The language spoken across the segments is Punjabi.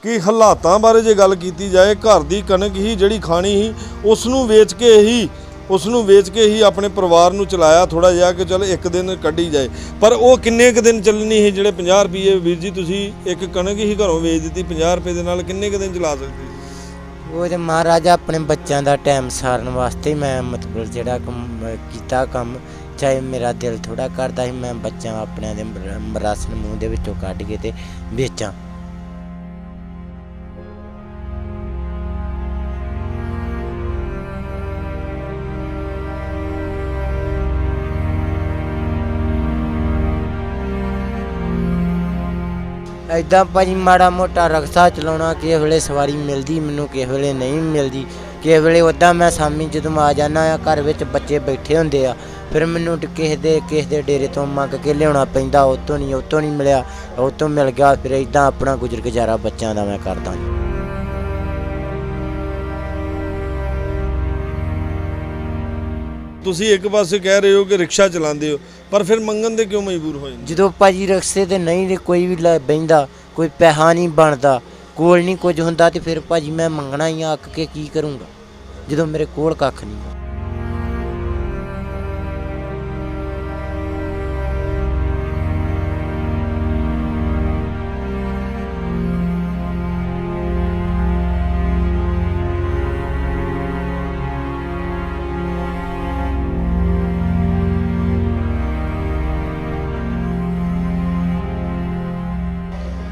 कि हालातां बारे जे गल कीती जाए, घर दी कणक ही जिहड़ी खानी ही उसनूं वेच के ही अपने परिवार नूं चलाया थोड़ा जिहा कि चल एक दिन कड्ढी जाए। पर वो किन्ने क दिन चलनी ही जिहड़े 50 रुपये वीर जी तुसीं एक कणक ही घरों वेच दित्ती 50 रुपये दे नाल किन्ने क दिन चला सकदे? वो तो महाराज अपने बच्चों का टाइम सारन वास्ते मैं मतलब जोड़ा किया कम, चाहे मेरा दिल थोड़ा करता ही मैं बच्चा अपने राशन मूँह दे विचों कढ के ते बेचां। इदा भाजी माड़ा मोटा रक्शा चलाना, किस वेले सवारी मिलती मैनू, किस वेले नहीं मिलती, किस वेले उदा मैं शामी जो आ जाना घर में बच्चे बैठे होंगे आ, फिर मैनू किसी दे डेरे तो मंग के लिया पैंदा, उतों नहीं मिलया, उतों मिल गया, फिर इदा अपना गुजर गुजारा बच्चों का मैं करदा। तुसीं एक पासे कह रहे हो कि रिक्शा चलाते हो, पर फिर मंगन दे क्यों मजबूर हो जांदे? जो भाजी रक्शे ते नहीं कोई भी बहिंदा, कोई पैसा नहीं बनता, कोल नहीं कुछ होंदा, तो फिर भाजी मैं मंगना ही अक के की करूँगा जो मेरे कोल कख नहीं।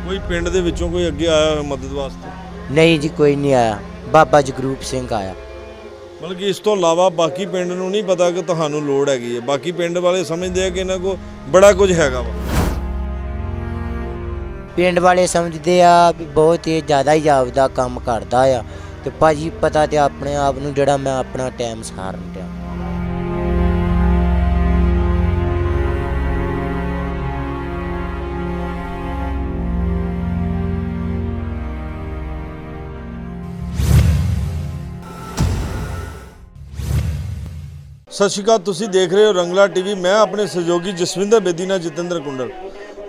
कोई पिंड दे विचों कोई अगे आया होया मदद वास्ते? नहीं जी कोई नहीं आया, बाबा जगरूप सिंह आया। मतलब कि इस तो इलावा बाकी पिंड नूं नहीं पता कि तुहानूं लोड़ हैगी है, बाकी पिंड वाले समझते हैं कि इन्हां को बड़ा कुछ हैगा वा। पिंड वाले समझते आ भी बहुत ही ज़्यादा ही आपदा काम करता आ, तो भाजी पता तो अपने आप नूं जिहड़ा मैं अपना टाइम सारन दिया। सत श्री अकाल, तुसीं देख रहे हो रंगला टीवी। मैं अपने सहयोगी जसविंदर बेदी नाल जतिंदर कुंडल।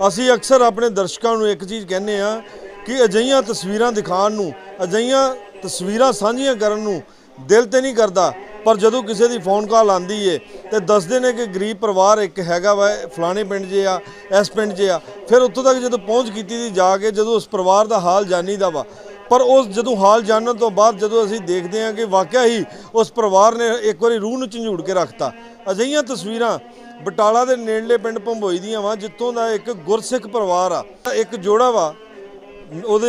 असीं अक्सर अपने दर्शकों को एक चीज़ कहने आ कि अजिहियां तस्वीरां दिखाउण नूं, अजिहियां तस्वीरां सांझियां करन नूं दिल ते नहीं करता, पर जदों किसी की फोन कॉल आती है तो दसदे ने कि गरीब परिवार एक हैगा वा फलाने पिंड जे आ, इस पिंड जे आ। फिर उत्तों तक जो पहुँच की जाके जो उस परिवार का हाल जानी दा वा, पर उस जो हाल जानने तो बाद जो असीं देखते हैं कि वाकई ही उस परिवार ने एक बार रूह नूं झंझूड़ के रखता। अजिहियां तस्वीरां बटाला के नेड़ले पिंड भंबोई दियां वा, जितों का एक गुरसिख परिवार आ, एक जोड़ा वा,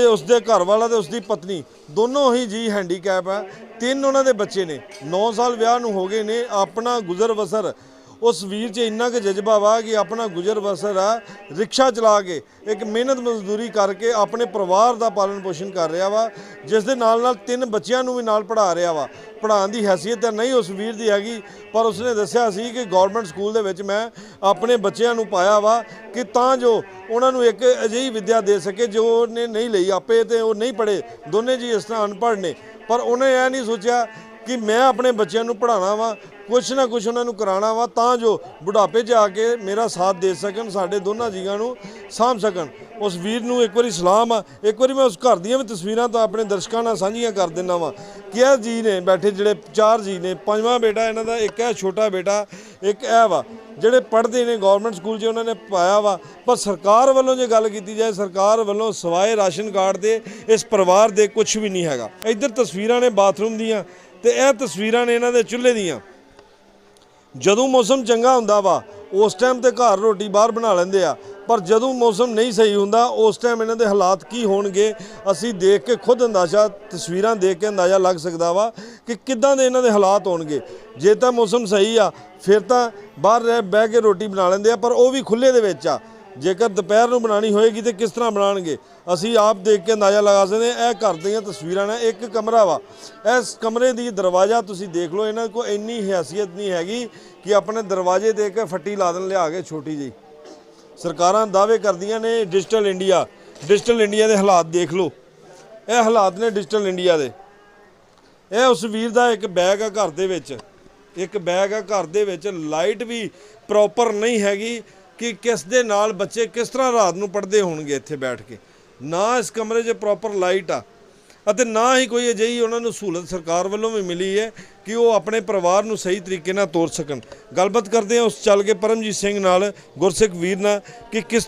उसके घर वाला तो उसकी पत्नी दोनों ही जी हैंडीकैप है, 3 उन्होंने बच्चे ने, 9 साल विआह नूं हो गए ने। अपना गुजर बसर उस वीर च इन्ना कि जज्बा वा कि अपना गुजर बसर आ रिक्शा चला के एक मेहनत मजदूरी करके अपने परिवार का पालन पोषण कर रहा वा, जिस दे नाल 3 बच्चों भी नाल पढ़ा रहा वा। पढ़ाने की हैसीयत तो नहीं उस वीर की हैगी, पर उसने दस्सिया सी कि गौरमेंट स्कूल दे विच मैं अपने बच्चों को पाया वा कि तां जो उन्होंने एक अजिही विद्या दे सके जो उन्हें नहीं लई। आपे तो वो नहीं पढ़े, दोने जी इस तरह अनपढ़ ने, पर उन्हें यह नहीं सोचा कि मैं अपने बच्चों को पढ़ाना वा, कुछ ना कुछ उन्होंने कराना वा, तां जो बुढ़ापे च आके मेरा साथ दे सकन, साडे दोनों जीवां नूं साਂਭ सकन। उस वीर नूं एक बारी सलाम आ। एक बारी मैं उस घर दीयां भी तस्वीरां तो अपने दर्शकों नाल सांझियां कर दिंदा वां कि यह जी ने बैठे जिहड़े 4 जी ने, 5वां बेटा इन्हां दा, एक है छोटा बेटा, एक है वा जिहड़े पढ़ते हैं गौरमेंट स्कूल 'च उन्होंने पाया वा। पर सरकार वालों जो गल की जाए, सरकार वालों सवाए राशन कार्ड के इस परिवार के कुछ भी नहीं हैगा। इधर तस्वीरां ने बाथरूम दियां ते यह तस्वीरां ने इन्हां दे चुल्हे दियां। जदों मौसम चंगा हुंदा वा उस टाइम तो घर रोटी बाहर बना लेंदे आ, पर जदों मौसम नहीं सही हुंदा उस टाइम इन्हां दे हालात की होणगे असीं देख के खुद अंदाज़ा, तस्वीरां देख के अंदाज़ा लग सकदा वा कि किद्दां दे इन्हां दे हालात होणगे। जे तां मौसम सही आ फिर तां बाहर बह के रोटी बना लेंदे आ, पर वो भी खुले दे विच आ। जेकर दोपहर नूं बनानी होएगी तो किस तरह बनाएंगे असी आप देख के अंदाज़ा लगा सकते हैं। यह घर दी तस्वीरां ने, एक कमरा वा, इस कमरे की दरवाज़ा तुसीं देख लो, इन्हां को इन्नी हैसियत नहीं हैगी कि अपने दरवाजे दे के फट्टी ला देन लिया के छोटी जी। सरकारां दावे करदियां ने डिजिटल इंडिया, डिजिटल इंडिया के हालात देख लो, यह हालात ने डिजिटल इंडिया के। यह उस वीर का एक बैग है घर दे विच, एक बैग है घर दे विच, लाइट भी प्रॉपर नहीं हैगी कि किस दे नाल बच्चे किस तरह रात नूं पढ़दे होणगे इत्थे बैठ के। ਨਾ ਇਸ ਕਮਰੇ 'ਚ ਪ੍ਰੋਪਰ ਲਾਈਟ ਆ ਅਤੇ ਨਾ ਹੀ ਕੋਈ ਅਜਿਹੀ ਉਹਨਾਂ ਨੂੰ ਸਹੂਲਤ ਸਰਕਾਰ ਵੱਲੋਂ ਵੀ ਮਿਲੀ ਹੈ ਕਿ ਉਹ ਆਪਣੇ ਪਰਿਵਾਰ ਨੂੰ ਸਹੀ ਤਰੀਕੇ ਨਾਲ ਤੋਰ ਸਕਣ। ਗੱਲਬਾਤ ਕਰਦੇ ਹਾਂ ਉਸ ਚੱਲ ਕੇ ਪਰਮਜੀਤ ਸਿੰਘ ਨਾਲ, ਗੁਰਸਿੱਖ ਵੀਰ ਨਾਲ, ਕਿ ਕਿਸ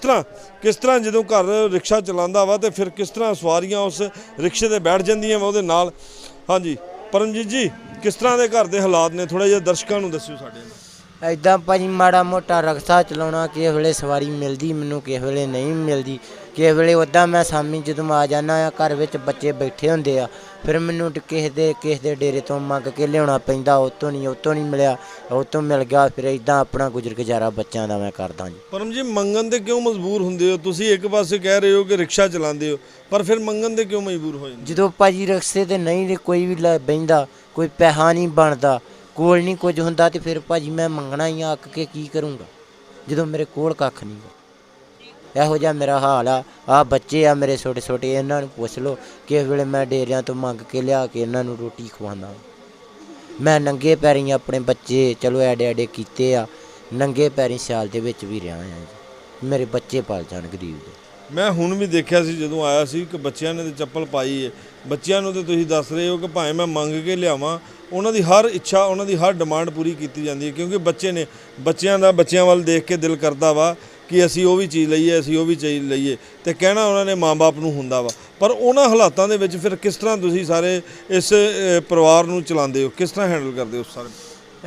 ਤਰ੍ਹਾਂ ਜਦੋਂ ਘਰ ਰਿਕਸ਼ਾ ਚਲਾਉਂਦਾ ਵਾ ਤੇ ਫਿਰ ਕਿਸ ਤਰ੍ਹਾਂ ਸਵਾਰੀਆਂ ਉਸ ਰਿਕਸ਼ੇ ਤੇ ਬੈਠ ਜਾਂਦੀਆਂ ਵਾ ਉਹਦੇ ਨਾਲ। ਹਾਂਜੀ ਪਰਮਜੀਤ ਜੀ, ਕਿਸ ਤਰ੍ਹਾਂ ਦੇ ਘਰ ਦੇ ਹਾਲਾਤ ਨੇ, ਥੋੜ੍ਹਾ ਜਿਹਾ ਦਰਸ਼ਕਾਂ ਨੂੰ ਦੱਸਿਓ ਸਾਡੇ ਨਾਲ। ਐਦਾਂ ਭਾਜੀ ਮਾੜਾ ਮੋਟਾ ਰਕਸ਼ਾ ਚਲਾਉਣਾ, ਕਿਸੇ ਵੇਲੇ ਸਵਾਰੀ ਮਿਲਦੀ ਮੈਨੂੰ, ਕਿਸੇ ਵੇਲੇ ਨਹੀਂ ਮਿਲਦੀ। ਕਿਸੇ ਵੇਲੇ ਉੱਦਾਂ ਮੈਂ ਸ਼ਾਮੀ ਜਦੋਂ ਆ ਜਾਂਦਾ ਆ, ਘਰ ਵਿੱਚ ਬੱਚੇ ਬੈਠੇ ਹੁੰਦੇ ਆ, ਫਿਰ ਮੈਨੂੰ ਕਿਸੇ ਦੇ ਡੇਰੇ ਤੋਂ ਮੰਗ ਕੇ ਲਿਆਉਣਾ ਪੈਂਦਾ। ਉਹ ਤੋਂ ਨਹੀਂ ਮਿਲਿਆ, ਉਹ ਤੋਂ ਮਿਲ ਗਿਆ, ਫਿਰ ਇੱਦਾਂ ਆਪਣਾ ਗੁਜ਼ਰ ਗੁਜ਼ਾਰਾ ਬੱਚਿਆਂ ਦਾ ਮੈਂ ਕਰਦਾ ਜੀ। ਪਰਮ ਜੀ, ਮੰਗਣ ਤੇ ਕਿਉਂ ਮਜਬੂਰ ਹੁੰਦੇ ਹੋ ਤੁਸੀਂ? ਇੱਕ ਪਾਸੇ ਕਹਿ ਰਹੇ ਹੋ ਕਿ ਰਿਕਸ਼ਾ ਚਲਾਉਂਦੇ ਹੋ, ਪਰ ਫਿਰ ਮੰਗਣ ਤੇ ਕਿਉਂ ਮਜਬੂਰ ਹੋ ਜਾਂਦੇ? ਜਦੋਂ ਭਾਜੀ ਰਕਸ਼ੇ ਤੇ ਨਹੀਂ ਕੋਈ ਵੀ ਬਹਿੰਦਾ, ਕੋਈ ਪੈਸਾ ਨਹੀਂ ਬਣਦਾ, ਕੋਲ ਨਹੀਂ ਕੁਝ ਹੁੰਦਾ, ਤੇ ਫਿਰ ਭਾਜੀ ਮੈਂ ਮੰਗਣਾ ਹੀ ਆ, ਅੱਕ ਕੇ ਕੀ ਕਰੂੰਗਾ ਜਦੋਂ ਮੇਰੇ ਕੋਲ ਕੱਖ ਨਹੀਂ। ਇਹੋ ਜਿਹਾ ਮੇਰਾ ਹਾਲ ਆ ਬੱਚੇ ਆ ਮੇਰੇ ਛੋਟੇ ਛੋਟੇ, ਇਹਨਾਂ ਨੂੰ ਪੁੱਛ ਲਓ, ਕਿਸੇ ਵੇਲੇ ਮੈਂ ਡੇਰਿਆਂ ਤੋਂ ਮੰਗ ਕੇ ਲਿਆ ਕੇ ਇਹਨਾਂ ਨੂੰ ਰੋਟੀ ਖਵਾਉਂਦਾ। ਮੈਂ ਨੰਗੇ ਪੈਰੀਂ ਆਪਣੇ ਬੱਚੇ ਚਲੋ ਐਡੇ ਕੀਤੇ ਆ, ਨੰਗੇ ਪੈਰੀਂ ਸਿਆਲ ਦੇ ਵਿੱਚ ਵੀ ਰਿਹਾ ਆ ਜੀ, ਮੇਰੇ ਬੱਚੇ ਪਲ ਜਾਣ ਗਰੀਬ ਦੇ। ਮੈਂ ਹੁਣ ਵੀ ਦੇਖਿਆ ਸੀ ਜਦੋਂ ਆਇਆ ਸੀ ਕਿ ਬੱਚਿਆਂ ਨੇ ਤੇ ਚੱਪਲ ਪਾਈ ਹੈ। ਬੱਚਿਆਂ ਨੂੰ ਤੇ ਤੁਸੀਂ ਦੱਸ ਰਹੇ ਹੋ ਕਿ ਭਾਵੇਂ ਮੈਂ ਮੰਗ ਕੇ ਲਿਆਵਾਂ, ਉਹਨਾਂ ਦੀ ਹਰ ਇੱਛਾ, ਉਹਨਾਂ ਦੀ ਹਰ ਡਿਮਾਂਡ ਪੂਰੀ ਕੀਤੀ ਜਾਂਦੀ ਹੈ, ਕਿਉਂਕਿ ਬੱਚੇ ਨੇ, ਬੱਚਿਆਂ ਵੱਲ ਦੇਖ ਕੇ ਦਿਲ ਕਰਦਾ ਵਾ ਕਿ ਅਸੀਂ ਉਹ ਵੀ ਚੀਜ਼ ਲਈਏ, ਅਸੀਂ ਉਹ ਵੀ ਚੀਜ਼ ਲਈਏ, ਤੇ ਕਹਿਣਾ ਉਹਨਾਂ ਨੇ ਮਾਂ-ਬਾਪ ਨੂੰ ਹੁੰਦਾ ਵਾ। ਪਰ ਉਹਨਾਂ ਹਾਲਾਤਾਂ ਦੇ ਵਿੱਚ ਫਿਰ ਕਿਸ ਤਰ੍ਹਾਂ ਤੁਸੀਂ ਸਾਰੇ ਇਸ ਪਰਿਵਾਰ ਨੂੰ ਚਲਾਉਂਦੇ ਹੋ, ਕਿਸ ਤਰ੍ਹਾਂ ਹੈਂਡਲ ਕਰਦੇ ਹੋ ਸਾਰੇ?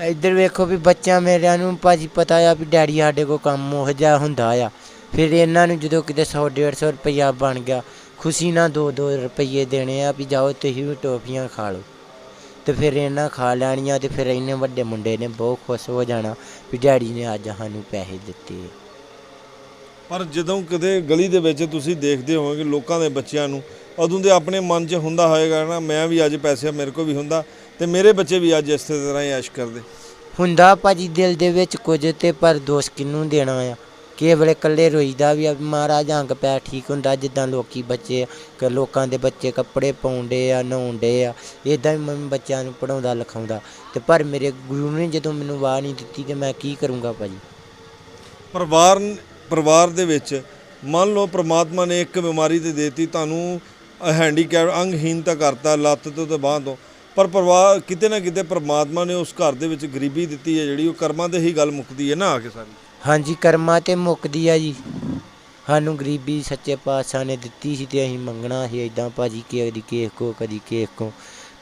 ਇੱਧਰ ਵੇਖੋ ਵੀ ਬੱਚਿਆਂ ਮੇਰਿਆਂ ਨੂੰ ਭਾਜੀ ਪਤਾ ਆ ਵੀ ਡੈਡੀ ਸਾਡੇ ਕੋਲ ਕੰਮ ਉਹੋ ਜਿਹਾ ਹੁੰਦਾ ਆ, ਫਿਰ ਇਹਨਾਂ ਨੂੰ ਜਦੋਂ ਕਿਤੇ 100-150 ਰੁਪਈਆ ਬਣ ਗਿਆ, ਖੁਸ਼ੀ ਨਾਲ 2-2 ਰੁਪਈਏ ਦੇਣੇ ਆ ਵੀ ਜਾਓ ਤੁਸੀਂ ਵੀ ਟੋਫੀਆਂ ਖਾ ਲਓ, ਤੇ ਫਿਰ ਇਹਨਾਂ ਖਾ ਲੈਣੀਆਂ, ਤੇ ਫਿਰ ਇੰਨੇ ਵੱਡੇ ਮੁੰਡੇ ਨੇ ਬਹੁਤ ਖੁਸ਼ ਹੋ ਜਾਣਾ ਵੀ ਡੈਡੀ ਨੇ ਅੱਜ ਸਾਨੂੰ ਪੈਸੇ ਦਿੱਤੇ। ਪਰ ਜਦੋਂ ਕਿਤੇ ਗਲੀ ਦੇ ਵਿੱਚ ਤੁਸੀਂ ਦੇਖਦੇ ਹੋਵੋਗੇ ਲੋਕਾਂ ਦੇ ਬੱਚਿਆਂ ਨੂੰ, ਉਦੋਂ ਦੇ ਆਪਣੇ ਮਨ 'ਚ ਹੁੰਦਾ ਹੋਏਗਾ ਨਾ, ਮੈਂ ਵੀ ਅੱਜ ਪੈਸੇ ਮੇਰੇ ਕੋਲ ਵੀ ਹੁੰਦਾ ਤੇ ਮੇਰੇ ਬੱਚੇ ਵੀ ਅੱਜ ਇਸ ਤਰ੍ਹਾਂ ਹੀ ਐਸ਼ ਕਰਦੇ। ਹੁੰਦਾ ਭਾਜੀ ਦਿਲ ਦੇ ਵਿੱਚ ਕੁਝ, ਤੇ ਪਰ ਦੋਸ਼ ਕਿਹਨੂੰ ਦੇਣਾ ਆ? ਕਿਸੇ ਵੇਲੇ ਇਕੱਲੇ ਰੋਈਦਾ ਵੀ ਆ, ਮਹਾਰਾਜ ਅੰਗ ਪੈਰ ਠੀਕ ਹੁੰਦਾ, ਜਿੱਦਾਂ ਲੋਕੀ ਬੱਚੇ ਲੋਕਾਂ ਦੇ ਬੱਚੇ ਕੱਪੜੇ ਪਾਉਂਦੇ ਆ, ਨਹਾਉਂਦੇ ਆ, ਇੱਦਾਂ ਵੀ ਮੰਮੀ ਬੱਚਿਆਂ ਨੂੰ ਪੜ੍ਹਾਉਂਦਾ ਲਿਖਾਉਂਦਾ, ਤੇ ਪਰ ਮੇਰੇ ਗੁਰੂ ਨੇ ਜਦੋਂ ਮੈਨੂੰ ਵਾਹ ਨਹੀਂ ਦਿੱਤੀ ਤੇ ਮੈਂ ਕੀ ਕਰੂੰਗਾ ਭਾਜੀ? ਪਰਿਵਾਰ ਦੇ ਵਿੱਚ ਮੰਨ ਲਓ ਪ੍ਰਮਾਤਮਾ ਨੇ ਇੱਕ ਬਿਮਾਰੀ ਤੇ ਦੇਤੀ ਤੁਹਾਨੂੰ, ਹੈਂਡੀਕੈਪ, ਅੰਗਹੀਨਤਾ ਕਰਤਾ ਲੱਤ ਤੋਂ ਤੇ ਬਾਂਹ ਤੋਂ, ਪਰ ਪਰਿਵਾਰ ਕਿਤੇ ਨਾ ਕਿਤੇ ਪ੍ਰਮਾਤਮਾ ਨੇ ਉਸ ਘਰ ਦੇ ਵਿੱਚ ਗਰੀਬੀ ਦਿੱਤੀ ਹੈ, ਜਿਹੜੀ ਉਹ ਕਰਮਾਂ ਤੇ ਹੀ ਗੱਲ ਮੁੱਕਦੀ ਹੈ ਨਾ ਆ ਕੇ ਸਾਰੀ। ਹਾਂਜੀ, ਕਰਮਾਂ ਤੇ ਮੁੱਕਦੀ ਆ ਜੀ। ਸਾਨੂੰ ਗਰੀਬੀ ਸੱਚੇ ਪਾਤਸ਼ਾਹ ਨੇ ਦਿੱਤੀ ਸੀ ਤੇ ਅਸੀਂ ਮੰਗਣਾ ਸੀ ਇੱਦਾਂ ਭਾਜੀ, ਕਦੀ ਕਿਸੇ ਕੋ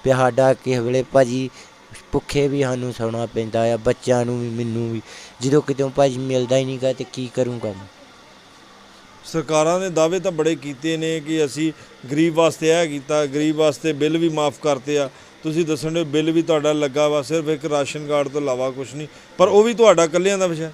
ਵੀ ਸਾਡਾ ਕਿਸੇ ਵੇਲੇ ਭਾਜੀ ਭੁੱਖੇ ਵੀ ਸਾਨੂੰ ਸੌਣਾ ਪੈਂਦਾ ਆ, ਬੱਚਿਆਂ ਨੂੰ ਵੀ ਮੈਨੂੰ ਵੀ, ਜਦੋਂ ਕਿਤੋਂ ਭਾਜੀ ਮਿਲਦਾ ਹੀ ਨਹੀਂ ਗਾ ਤੇ ਕੀ ਕਰੂੰਗਾ ਮੈਂ? ਸਰਕਾਰਾਂ ਨੇ ਦਾਅਵੇ ਤਾਂ ਬੜੇ ਕੀਤੇ ਨੇ ਕਿ ਅਸੀਂ ਗਰੀਬ ਵਾਸਤੇ ਇਹ ਕੀਤਾ, ਗਰੀਬ ਵਾਸਤੇ ਬਿੱਲ ਵੀ ਮਾਫ ਕਰਤੇ ਆ। ਤੁਸੀਂ ਦੱਸਣ ਦੇ ਬਿੱਲ ਵੀ ਤੁਹਾਡਾ ਲੱਗਾ ਵਾ, ਸਿਰਫ ਇੱਕ ਰਾਸ਼ਨ ਕਾਰਡ ਤੋਂ ਇਲਾਵਾ ਕੁਛ ਨਹੀਂ, ਪਰ ਉਹ ਵੀ ਤੁਹਾਡਾ ਇਕੱਲਿਆਂ ਦਾ ਵਿਸ਼ਾ।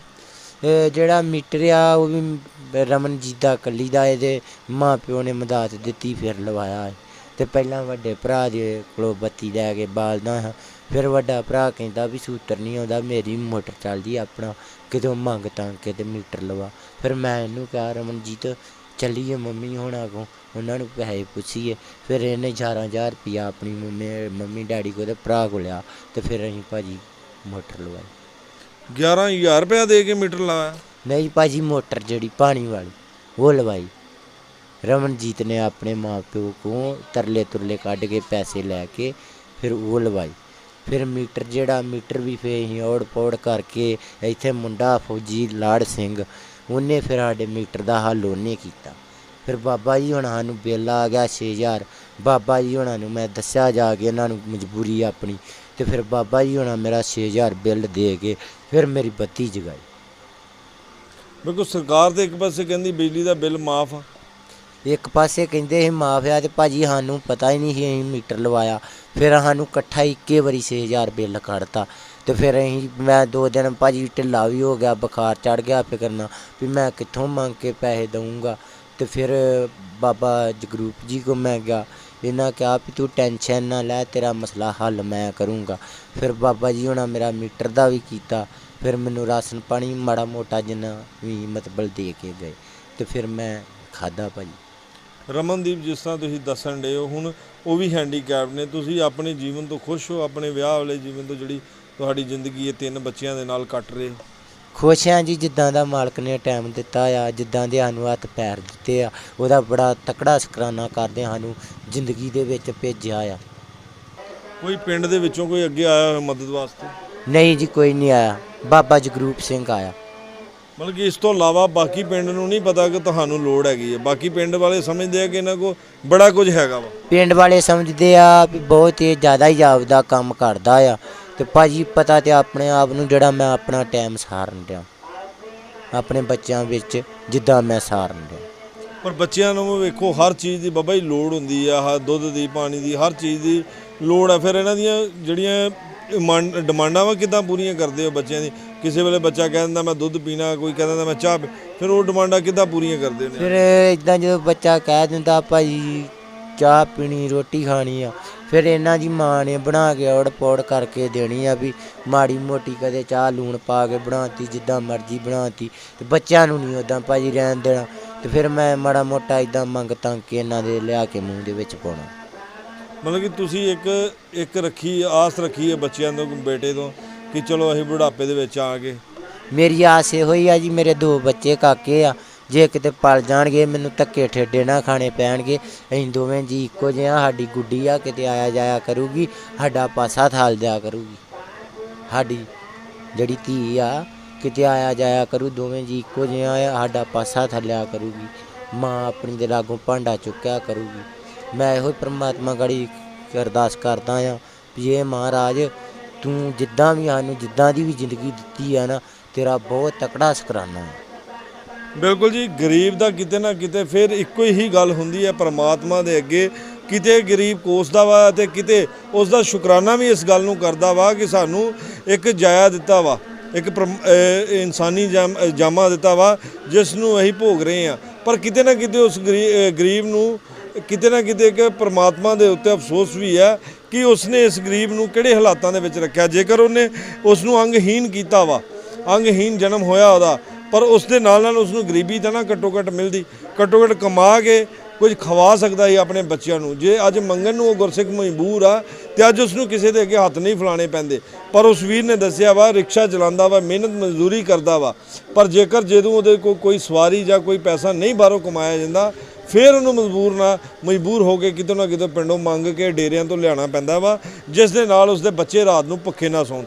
ਜਿਹੜਾ ਮੀਟਰ ਆ ਉਹ ਵੀ ਰਮਨਜੀਤ ਦਾ ਇਕੱਲੀ ਦਾ, ਇਹਦੇ ਮਾਂ ਪਿਓ ਨੇ ਮਦਦ ਦਿੱਤੀ ਫਿਰ ਲਵਾਇਆ ਹੈ। ਤੇ ਪਹਿਲਾਂ ਵੱਡੇ ਭਰਾ ਦੇ ਕੋਲੋਂ ਬੱਤੀ ਲੈ ਕੇ ਬਾਲਦਾ ਹਾਂ, ਫਿਰ ਵੱਡਾ ਭਰਾ ਕਹਿੰਦਾ ਵੀ ਸੂਤਰ ਨਹੀਂ ਆਉਂਦਾ, ਮੇਰੀ ਮੋਟਰ ਚੱਲਦੀ ਆਪਣਾ, ਕਿਤੋਂ ਮੰਗ ਤੰਗ ਕੇ ਤੇ ਮੀਟਰ ਲਵਾ। ਫਿਰ ਮੈਂ ਇਹਨੂੰ ਕਿਹਾ ਰਮਨਜੀਤ ਚੱਲੀਏ ਮੰਮੀ ਹੋਣਾ ਕੋਲ, ਉਹਨਾਂ ਨੂੰ ਪੈਸੇ ਪੁੱਛੀਏ। ਫਿਰ ਇਹਨੇ 11,000 ਰੁਪਈਆ ਆਪਣੀ ਮੰਮੀ ਡੈਡੀ ਕੋਲ ਤੇ ਭਰਾ ਕੋਲ ਲਿਆ, ਤੇ ਫਿਰ ਅਸੀਂ ਭਾਜੀ ਮੋਟਰ ਲਵਾਈ। 11,000 ਰੁਪਇਆ ਦੇ ਕੇ ਮੀਟਰ ਲਵਾਇਆ? ਨਹੀਂ ਭਾਜੀ, ਮੋਟਰ ਜਿਹੜੀ ਪਾਣੀ ਵਾਲੀ ਉਹ ਲਵਾਈ। ਰਮਨਜੀਤ ਨੇ ਆਪਣੇ ਮਾਂ ਪਿਓ ਕੋਲ ਤਰਲੇ ਤੁਰਲੇ ਕੱਢ ਕੇ ਪੈਸੇ ਲੈ ਕੇ ਫਿਰ ਉਹ ਲਵਾਈ। ਫਿਰ ਮੀਟਰ ਵੀ ਫਿਰ ਅਸੀਂ ਔੜ ਪੌੜ ਕਰਕੇ, ਇੱਥੇ ਮੁੰਡਾ ਫੌਜੀ ਲਾੜ ਸਿੰਘ, ਉਹਨੇ ਫਿਰ ਸਾਡੇ ਮੀਟਰ ਦਾ ਹੱਲ ਉਹਨੇ ਕੀਤਾ। ਫਿਰ ਬਾਬਾ ਜੀ ਹੁਣਾਂ ਨੂੰ ਬਿੱਲ ਆ ਗਿਆ 6,000। ਬਾਬਾ ਜੀ ਹੁਣਾਂ ਨੂੰ ਮੈਂ ਦੱਸਿਆ ਜਾ ਕੇ, ਇਹਨਾਂ ਨੂੰ ਮਜਬੂਰੀ ਆਪਣੀ, ਤੇ ਫਿਰ ਬਾਬਾ ਜੀ ਹੁਣਾਂ ਮੇਰਾ 6,000 ਬਿੱਲ ਦੇ ਕੇ ਫਿਰ ਮੇਰੀ ਬੱਤੀ ਜਗਾਈ। ਬਿਲਕੁਲ, ਸਰਕਾਰ ਤੇ ਇੱਕ ਪਾਸੇ ਕਹਿੰਦੀ ਬਿਜਲੀ ਦਾ ਬਿੱਲ ਮਾਫ ਆ, ਇੱਕ ਪਾਸੇ ਕਹਿੰਦੇ ਸੀ ਮਾਫ ਆ, ਤੇ ਭਾਜੀ ਸਾਨੂੰ ਪਤਾ ਹੀ ਨਹੀਂ ਸੀ, ਅਸੀਂ ਮੀਟਰ ਲਵਾਇਆ। ਫਿਰ ਸਾਨੂੰ ਇਕੱਠਾ ਇੱਕੇ ਵਾਰੀ 6,000 ਬਿੱਲ ਕੱਢਤਾ। ਤੇ ਫਿਰ ਮੈਂ 2 ਦਿਨ ਭਾਜੀ ਢਿੱਲਾ ਵੀ ਹੋ ਗਿਆ, ਬੁਖਾਰ ਚੜ੍ਹ ਗਿਆ, ਫਿਕਰ ਨਾ ਵੀ ਮੈਂ ਕਿੱਥੋਂ ਮੰਗ ਕੇ ਪੈਸੇ ਦਊਂਗਾ। ਤੇ ਫਿਰ ਬਾਬਾ ਜਗਰੂਪ ਜੀ ਕੋ ਮੈਂ ਗਿਆ, ਇਹਨਾਂ ਕਿਹਾ ਵੀ ਤੂੰ ਟੈਨਸ਼ਨ ਨਾ ਲੈ, ਤੇਰਾ ਮਸਲਾ ਹੱਲ ਮੈਂ ਕਰੂੰਗਾ। ਫਿਰ ਬਾਬਾ ਜੀ ਹੋਣਾ ਮੇਰਾ ਮੀਟਰ ਦਾ ਵੀ ਕੀਤਾ, ਫਿਰ ਮੈਨੂੰ ਰਾਸ਼ਨ ਪਾਣੀ ਮਾੜਾ ਮੋਟਾ ਜਿੰਨਾ ਵੀ ਮਤਲਬ ਦੇ ਕੇ ਗਏ, ਤੇ ਫਿਰ ਮੈਂ ਖਾਧਾ ਭਾਜੀ। ਰਮਨਦੀਪ, ਜਿਸ ਤਰ੍ਹਾਂ ਤੁਸੀਂ ਦੱਸਣ ਡੇ ਹੋ, ਹੁਣ ਉਹ ਵੀ ਹੈਂਡੀਕੈਪ ਨੇ, ਤੁਸੀਂ ਆਪਣੇ ਜੀਵਨ ਤੋਂ ਖੁਸ਼ ਹੋ? ਆਪਣੇ ਵਿਆਹ ਵਾਲੇ ਜੀਵਨ ਤੋਂ, ਜਿਹੜੀ ਤੁਹਾਡੀ ਜ਼ਿੰਦਗੀ ਇਹ 3 ਬੱਚਿਆਂ ਦੇ ਨਾਲ ਕੱਟ ਰਹੇ? ਖੁਸ਼ ਹਾਂ ਜੀ, ਜਿੱਦਾਂ ਦਾ ਮਾਲਕ ਨੇ ਟਾਈਮ ਦਿੱਤਾ ਆ, ਜਿੱਦਾਂ ਦੇ ਸਾਨੂੰ ਹੱਥ ਪੈਰ ਦਿੱਤੇ ਆ, ਉਹਦਾ ਬੜਾ ਤਕੜਾ ਸ਼ੁਕਰਾਨਾ ਕਰਦੇ ਹਾਂ, ਸਾਨੂੰ ਜ਼ਿੰਦਗੀ ਦੇ ਵਿੱਚ ਭੇਜਿਆ ਆ। ਕੋਈ ਪਿੰਡ ਦੇ ਵਿੱਚੋਂ ਕੋਈ ਅੱਗੇ ਆਇਆ ਹੋਇਆ ਮਦਦ ਵਾਸਤੇ? ਨਹੀਂ ਜੀ, ਕੋਈ ਨਹੀਂ ਆਇਆ, ਬਾਬਾ ਜਗਰੂਪ ਸਿੰਘ ਆਇਆ। ਮਤਲਬ ਕਿ ਇਸ ਤੋਂ ਇਲਾਵਾ ਬਾਕੀ ਪਿੰਡ ਨੂੰ ਨਹੀਂ ਪਤਾ ਕਿ ਤੁਹਾਨੂੰ ਲੋੜ ਹੈਗੀ ਹੈ? ਬਾਕੀ ਪਿੰਡ ਵਾਲੇ ਸਮਝਦੇ ਆ ਕਿ ਇਹਨਾਂ ਕੋਲ ਬੜਾ ਕੁਝ ਹੈਗਾ ਵਾ। ਪਿੰਡ ਵਾਲੇ ਸਮਝਦੇ ਆ ਵੀ ਬਹੁਤ ਹੀ ਜ਼ਿਆਦਾ ਹੀ ਆਪਦਾ ਕੰਮ ਕਰਦਾ ਆ, ਤੇ ਭਾਜੀ ਪਤਾ ਤੇ ਆਪਣੇ ਆਪ ਨੂੰ ਜਿਹੜਾ ਮੈਂ ਆਪਣਾ ਟਾਈਮ ਸਾਰਨ ਡਿਆ, ਆਪਣੇ ਬੱਚਿਆਂ ਵਿੱਚ ਜਿੱਦਾਂ ਮੈਂ ਸਾਰਨ ਡਿਆ। ਪਰ ਬੱਚਿਆਂ ਨੂੰ ਵੇਖੋ, ਹਰ ਚੀਜ਼ ਦੀ ਬਾਬਾ ਜੀ ਲੋੜ ਹੁੰਦੀ ਆ, ਹਰ ਦੁੱਧ ਦੀ, ਪਾਣੀ ਦੀ, ਹਰ ਚੀਜ਼ ਦੀ ਲੋੜ ਆ। ਫਿਰ ਇਹਨਾਂ ਦੀਆਂ ਜਿਹੜੀਆਂ ਡਿਮਾਂਡਾਂ ਵਾ ਕਿੱਦਾਂ ਪੂਰੀਆਂ ਕਰਦੇ ਹੋ ਬੱਚਿਆਂ ਦੀ? ਕਿਸੇ ਵੇਲੇ ਬੱਚਾ ਕਹਿ ਦਿੰਦਾ ਮੈਂ ਦੁੱਧ ਪੀਣਾ, ਕੋਈ ਕਹਿ ਦਿੰਦਾ ਮੈਂ ਚਾਹ ਫਿਰ ਉਹ ਡਿਮਾਂਡਾਂ ਕਿੱਦਾਂ ਪੂਰੀਆਂ ਕਰਦੇ ਨੇ? ਫਿਰ ਇਦਾਂ ਜਦੋਂ ਬੱਚਾ ਕਹਿ ਦਿੰਦਾ ਭਾਜੀ ਚਾਹ ਪੀਣੀ, ਰੋਟੀ ਖਾਣੀ ਆ, ਫਿਰ ਇਹਨਾਂ ਦੀ ਮਾਂ ਨੇ ਬਣਾ ਕੇ ਔੜ ਪੌੜ ਕਰਕੇ ਦੇਣੀ ਆ, ਵੀ ਮਾੜੀ ਮੋਟੀ ਕਦੇ ਚਾਹ ਲੂਣ ਪਾ ਕੇ ਬਣਾਤੀ, ਜਿੱਦਾਂ ਮਰਜ਼ੀ ਬਣਾਤੀ, ਤੇ ਬੱਚਿਆਂ ਨੂੰ ਨਹੀਂ ਉੱਦਾਂ ਭਾਜੀ ਰਹਿਣ ਦੇਣਾ। ਤੇ ਫਿਰ ਮੈਂ ਮਾੜਾ ਮੋਟਾ ਇੱਦਾਂ ਮੰਗ ਤੰਗ ਕੇ ਇਹਨਾਂ ਦੇ ਲਿਆ ਕੇ ਮੂੰਹ ਦੇ ਵਿੱਚ ਪਾਉਣਾ। ਮਤਲਬ ਕਿ ਤੁਸੀਂ ਇੱਕ ਰੱਖੀ ਆਸ ਰੱਖੀ ਹੈ ਬੱਚਿਆਂ ਤੋਂ, ਬੇਟੇ ਤੋਂ, ਕਿ ਚਲੋ ਅਸੀਂ ਬੁਢਾਪੇ ਦੇ ਵਿੱਚ ਆ ਗਏ? ਮੇਰੀ ਆਸ ਇਹੋ ਹੀ ਆ ਜੀ, ਮੇਰੇ 2 ਬੱਚੇ ਕਾਕੇ ਆ, ਜੇ ਕਿਤੇ ਪਲ ਜਾਣਗੇ ਮੈਨੂੰ ਧੱਕੇ ਠੇਡੇ ਨਾ ਖਾਣੇ ਪੈਣਗੇ। ਅਸੀਂ ਦੋਵੇਂ ਜੀ ਇੱਕੋ ਜਿਹੇ ਆ, ਸਾਡੀ ਗੁੱਡੀ ਆ ਕਿਤੇ ਆਇਆ ਜਾਇਆ ਕਰੂਗੀ, ਸਾਡਾ ਪਾਸਾ ਥਾਲ ਦਿਆ ਕਰੂਗੀ, ਸਾਡੀ ਜਿਹੜੀ ਧੀ ਆ ਕਿਤੇ ਆਇਆ ਜਾਇਆ ਕਰੂ, ਦੋਵੇਂ ਜੀ ਇੱਕੋ ਜਿਹੇ ਆ, ਸਾਡਾ ਪਾਸਾ ਥੱਲਿਆ ਕਰੂਗੀ, ਮਾਂ ਆਪਣੀ ਦੇ ਲਾਗੋਂ ਭਾਂਡਾ ਚੁੱਕਿਆ ਕਰੂਗੀ। ਮੈਂ ਇਹੋ ਪਰਮਾਤਮਾ ਗੜੀ ਅਰਦਾਸ ਕਰਦਾ ਆ ਵੀ ਇਹ ਮਹਾਰਾਜ ਤੂੰ ਜਿੱਦਾਂ ਵੀ ਸਾਨੂੰ ਜਿੱਦਾਂ ਦੀ ਵੀ ਜ਼ਿੰਦਗੀ ਦਿੱਤੀ ਆ ਨਾ, ਤੇਰਾ ਬਹੁਤ ਤਕੜਾ ਸ਼ੁਕਰਾਨਾ ਹੈ। ਬਿਲਕੁਲ ਜੀ, ਗਰੀਬ ਦਾ ਕਿਤੇ ਨਾ ਕਿਤੇ ਫਿਰ ਇੱਕੋ ਹੀ ਗੱਲ ਹੁੰਦੀ ਹੈ ਪਰਮਾਤਮਾ ਦੇ ਅੱਗੇ, ਕਿਤੇ ਗਰੀਬ ਕੋਸਦਾ ਵਾ ਤੇ ਕਿਤੇ ਉਸ ਦਾ ਸ਼ੁਕਰਾਨਾ ਵੀ ਇਸ ਗੱਲ ਨੂੰ ਕਰਦਾ ਵਾ ਕਿ ਸਾਨੂੰ ਇੱਕ ਜਾਇਆ ਦਿੱਤਾ ਵਾ, ਇੱਕ ਇਨਸਾਨੀ ਜਾਮਾ ਦਿੱਤਾ ਵਾ ਜਿਸ ਨੂੰ ਅਸੀਂ ਭੋਗ ਰਹੇ ਹਾਂ। ਪਰ ਕਿਤੇ ਨਾ ਕਿਤੇ ਉਸ ਗਰੀਬ ਨੂੰ ਕਿਤੇ ਨਾ ਕਿਤੇ ਕਿ ਪਰਮਾਤਮਾ ਦੇ ਉੱਤੇ ਅਫਸੋਸ ਵੀ ਹੈ ਕਿ ਉਸਨੇ ਇਸ ਗਰੀਬ ਨੂੰ ਕਿਹੜੇ ਹਾਲਾਤਾਂ ਦੇ ਵਿੱਚ ਰੱਖਿਆ। ਜੇਕਰ ਉਹਨੇ ਉਸ ਨੂੰ ਅੰਗਹੀਨ ਕੀਤਾ ਵਾ, ਅੰਗਹੀਨ ਜਨਮ ਹੋਇਆ ਉਹਦਾ, ਪਰ ਉਸ ਦੇ ਨਾਲ ਨਾਲ ਉਸ ਨੂੰ ਗਰੀਬੀ ਤਾਂ ਨਾ ਘੱਟੋ ਘੱਟ ਮਿਲਦੀ, ਘੱਟੋ ਘੱਟ ਕਮਾ ਕੇ ਕੁਝ ਖਵਾ ਸਕਦਾ ਸੀ ਆਪਣੇ ਬੱਚਿਆਂ ਨੂੰ। ਜੇ ਅੱਜ ਮੰਗਣ ਨੂੰ ਉਹ ਗੁਰਸਿੱਖ ਮਜਬੂਰ ਆ ਤੇ ਅੱਜ ਉਸ ਨੂੰ ਕਿਸੇ ਦੇ ਅੱਗੇ ਹੱਥ ਨਹੀਂ ਫਲਾਣੇ ਪੈਂਦੇ। ਪਰ ਉਸ ਵੀਰ ਨੇ ਦੱਸਿਆ ਵਾ ਰਿਕਸ਼ਾ ਚਲਾਉਂਦਾ ਵਾ, ਮਿਹਨਤ ਮਜ਼ਦੂਰੀ ਕਰਦਾ ਵਾ, ਪਰ ਜੇਕਰ ਜਦੋਂ ਉਹਦੇ ਕੋਲ ਕੋਈ ਸਵਾਰੀ ਜਾਂ ਕੋਈ ਪੈਸਾ ਨਹੀਂ ਬਾਹਰੋਂ ਕਮਾਇਆ ਜਾਂਦਾ, ਫਿਰ ਉਹਨੂੰ ਮਜਬੂਰ ਹੋ ਕੇ ਕਿਤੋਂ ਨਾ ਕਿਤੋਂ ਪਿੰਡੋਂ ਮੰਗ ਕੇ ਡੇਰਿਆਂ ਤੋਂ ਲਿਆਉਣਾ ਪੈਂਦਾ ਵਾ, ਜਿਸ ਦੇ ਨਾਲ ਉਸਦੇ ਬੱਚੇ ਰਾਤ ਨੂੰ ਭੁੱਖੇ ਨਾ ਸੌਣ।